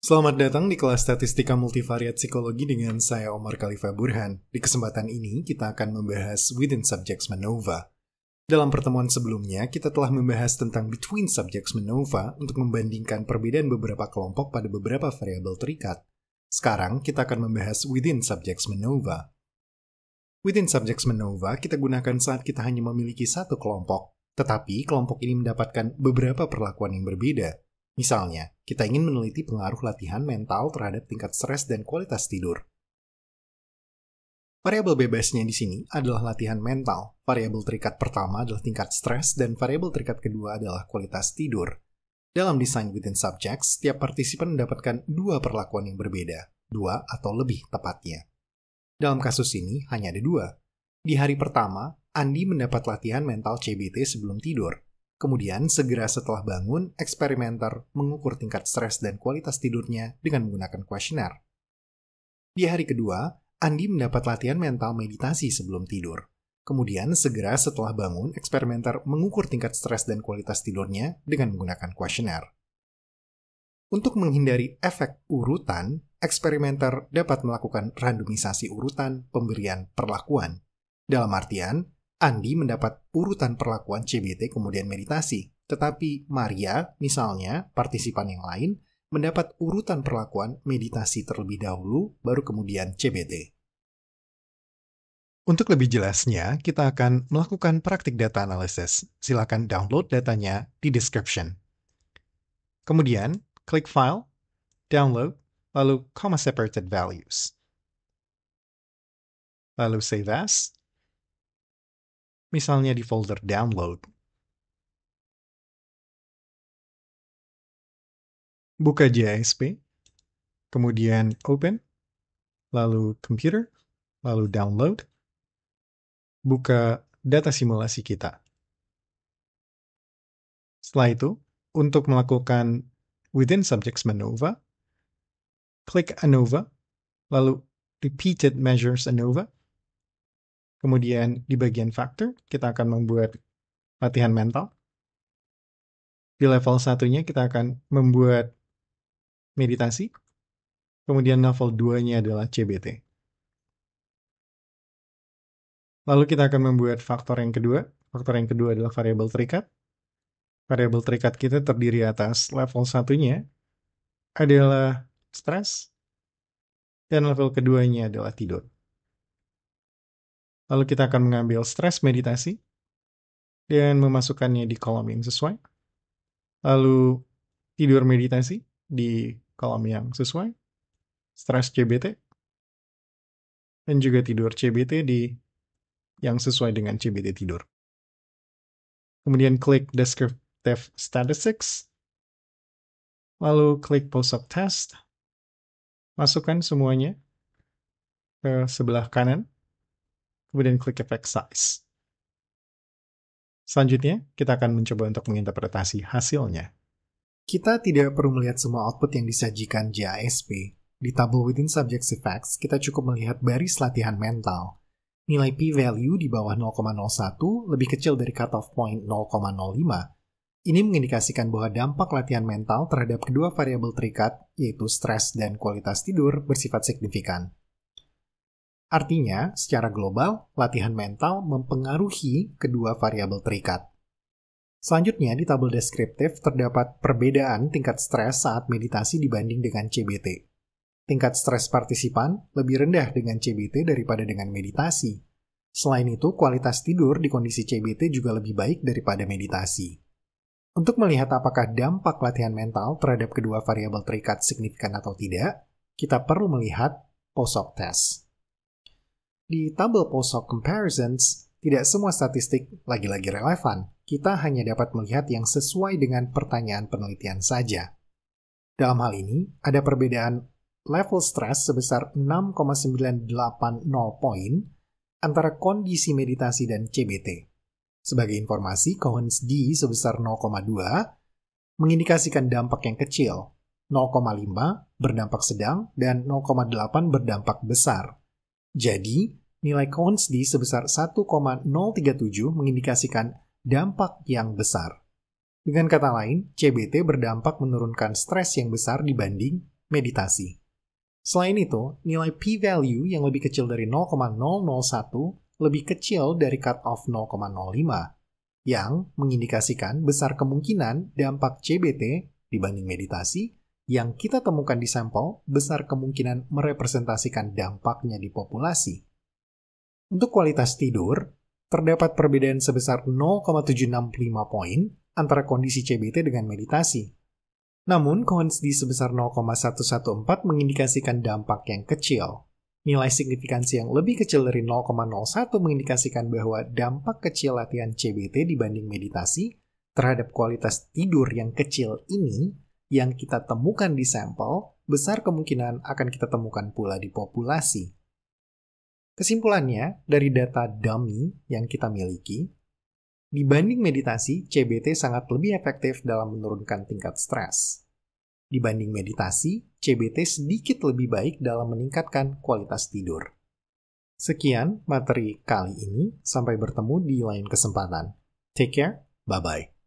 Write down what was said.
Selamat datang di kelas Statistika Multivariat Psikologi dengan saya Omar Khalifa Burhan. Di kesempatan ini kita akan membahas Within Subjects MANOVA. Dalam pertemuan sebelumnya, kita telah membahas tentang Between Subjects MANOVA untuk membandingkan perbedaan beberapa kelompok pada beberapa variabel terikat. Sekarang kita akan membahas Within Subjects MANOVA. Within Subjects MANOVA kita gunakan saat kita hanya memiliki satu kelompok, tetapi kelompok ini mendapatkan beberapa perlakuan yang berbeda. Misalnya, kita ingin meneliti pengaruh latihan mental terhadap tingkat stres dan kualitas tidur. Variabel bebasnya di sini adalah latihan mental. Variabel terikat pertama adalah tingkat stres dan variabel terikat kedua adalah kualitas tidur. Dalam desain Within Subjects, setiap partisipan mendapatkan dua perlakuan yang berbeda, dua atau lebih tepatnya. Dalam kasus ini hanya ada dua. Di hari pertama, Andi mendapat latihan mental CBT sebelum tidur. Kemudian, segera setelah bangun, eksperimenter mengukur tingkat stres dan kualitas tidurnya dengan menggunakan kuesioner. Di hari kedua, Andi mendapat latihan mental meditasi sebelum tidur. Kemudian, segera setelah bangun, eksperimenter mengukur tingkat stres dan kualitas tidurnya dengan menggunakan kuesioner. Untuk menghindari efek urutan, eksperimenter dapat melakukan randomisasi urutan pemberian perlakuan. Dalam artian, Andi mendapat urutan perlakuan CBT kemudian meditasi, tetapi Maria, misalnya, partisipan yang lain, mendapat urutan perlakuan meditasi terlebih dahulu, baru kemudian CBT. Untuk lebih jelasnya, kita akan melakukan praktik data analysis. Silakan download datanya di description. Kemudian, klik File, Download, lalu Comma Separated Values. Lalu Save As. Misalnya di folder download. Buka JISP, kemudian open, lalu computer, lalu download. Buka data simulasi kita. Setelah itu, untuk melakukan Within Subjects MANOVA, klik ANOVA, lalu Repeated Measures ANOVA. Kemudian di bagian factor, kita akan membuat latihan mental. Di level satunya kita akan membuat meditasi. Kemudian level 2-nya adalah CBT. Lalu kita akan membuat faktor yang kedua. Faktor yang kedua adalah variabel terikat. Variabel terikat kita terdiri atas level satunya adalah stres. Dan level keduanya adalah tidur. Lalu kita akan mengambil stres meditasi dan memasukkannya di kolom yang sesuai. Lalu tidur meditasi di kolom yang sesuai. Stres CBT. Dan juga tidur CBT di yang sesuai dengan CBT tidur. Kemudian klik Descriptive Statistics. Lalu klik Post-op Test. Masukkan semuanya ke sebelah kanan. Kemudian klik Effect Size. Selanjutnya, kita akan mencoba untuk menginterpretasi hasilnya. Kita tidak perlu melihat semua output yang disajikan JISP. Di tabel Within Subjects Effects, kita cukup melihat baris latihan mental. Nilai p-value di bawah 0,01 lebih kecil dari cutoff point 0,05. Ini mengindikasikan bahwa dampak latihan mental terhadap kedua variabel terikat, yaitu stres dan kualitas tidur, bersifat signifikan. Artinya, secara global, latihan mental mempengaruhi kedua variabel terikat. Selanjutnya, di tabel deskriptif terdapat perbedaan tingkat stres saat meditasi dibanding dengan CBT. Tingkat stres partisipan lebih rendah dengan CBT daripada dengan meditasi. Selain itu, kualitas tidur di kondisi CBT juga lebih baik daripada meditasi. Untuk melihat apakah dampak latihan mental terhadap kedua variabel terikat signifikan atau tidak, kita perlu melihat post-hoc test. Di tabel post-hoc comparisons, tidak semua statistik lagi-lagi relevan. Kita hanya dapat melihat yang sesuai dengan pertanyaan penelitian saja. Dalam hal ini, ada perbedaan level stres sebesar 6,980 poin antara kondisi meditasi dan CBT. Sebagai informasi, Cohen's d sebesar 0,2 mengindikasikan dampak yang kecil, 0,5 berdampak sedang, dan 0,8 berdampak besar. Jadi, nilai Cohen's d sebesar 1,037 mengindikasikan dampak yang besar. Dengan kata lain, CBT berdampak menurunkan stres yang besar dibanding meditasi. Selain itu, nilai p-value yang lebih kecil dari 0,001 lebih kecil dari cut-off 0,05, yang mengindikasikan besar kemungkinan dampak CBT dibanding meditasi yang kita temukan di sampel besar kemungkinan merepresentasikan dampaknya di populasi. Untuk kualitas tidur, terdapat perbedaan sebesar 0,765 poin antara kondisi CBT dengan meditasi. Namun, kondisi sebesar 0,114 mengindikasikan dampak yang kecil. Nilai signifikansi yang lebih kecil dari 0,01 mengindikasikan bahwa dampak kecil latihan CBT dibanding meditasi terhadap kualitas tidur yang kecil ini yang kita temukan di sampel, besar kemungkinan akan kita temukan pula di populasi. Kesimpulannya, dari data dummy yang kita miliki, dibanding meditasi, CBT sangat lebih efektif dalam menurunkan tingkat stres. Dibanding meditasi, CBT sedikit lebih baik dalam meningkatkan kualitas tidur. Sekian materi kali ini, sampai bertemu di lain kesempatan. Take care, bye-bye.